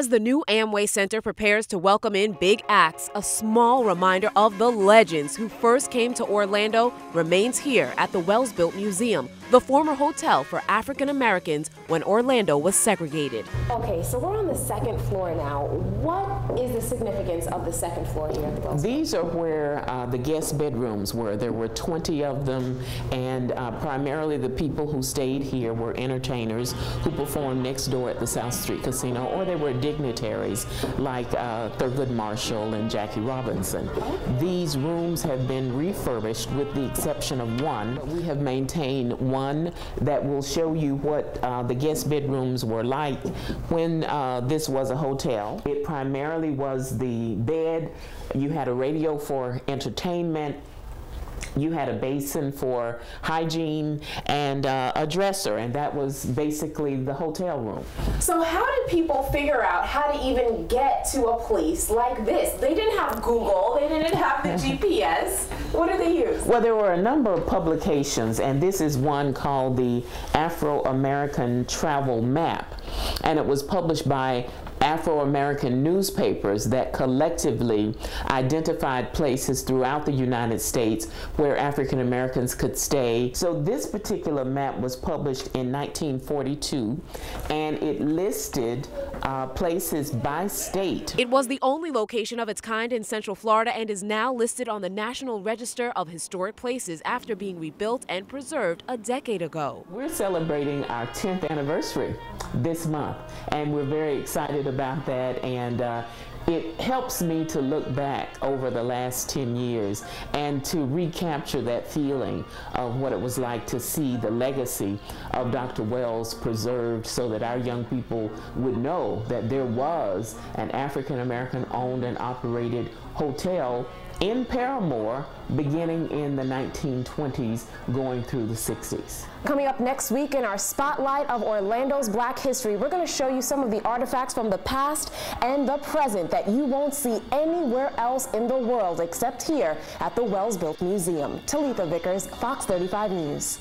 As the new Amway Center prepares to welcome in big acts, a small reminder of the legends who first came to Orlando remains here at the Wells-Built Museum, the former hotel for African Americans when Orlando was segregated. Okay, so we're on the second floor now. What is the significance of the second floor here at the Wells-Built? These are where the guest bedrooms were. There were 20 of them, and primarily the people who stayed here were entertainers who performed next door at the South Street Casino, or they were dignitaries like Thurgood Marshall and Jackie Robinson. These rooms have been refurbished with the exception of one. We have maintained one that will show you what the guest bedrooms were like when this was a hotel. It primarily was the bed. You had a radio for entertainment. You had a basin for hygiene and a dresser, and that was basically the hotel room. So how did people figure out how to even get to a place like this? They didn't have Google, they didn't have the GPS. What did they use? Well, there were a number of publications, and this is one called the Afro-American Travel Map, and it was published by Afro-American newspapers that collectively identified places throughout the United States where African Americans could stay. So this particular map was published in 1942, and it listed places by state. It was the only location of its kind in Central Florida and is now listed on the National Register of Historic Places after being rebuilt and preserved a decade ago. We're celebrating our 10th anniversary this month, and we're very excited about that, and it helps me to look back over the last 10 years and to recapture that feeling of what it was like to see the legacy of Dr. Wells preserved so that our young people would know that there was an African American owned and operated hotel in Paramore beginning in the 1920s going through the 60s. Coming up next week in our Spotlight of Orlando's Black History, we're going to show you some of the artifacts from the past and the present that you won't see anywhere else in the world except here at the Wells-Built Museum. Talitha Vickers, Fox 35 News.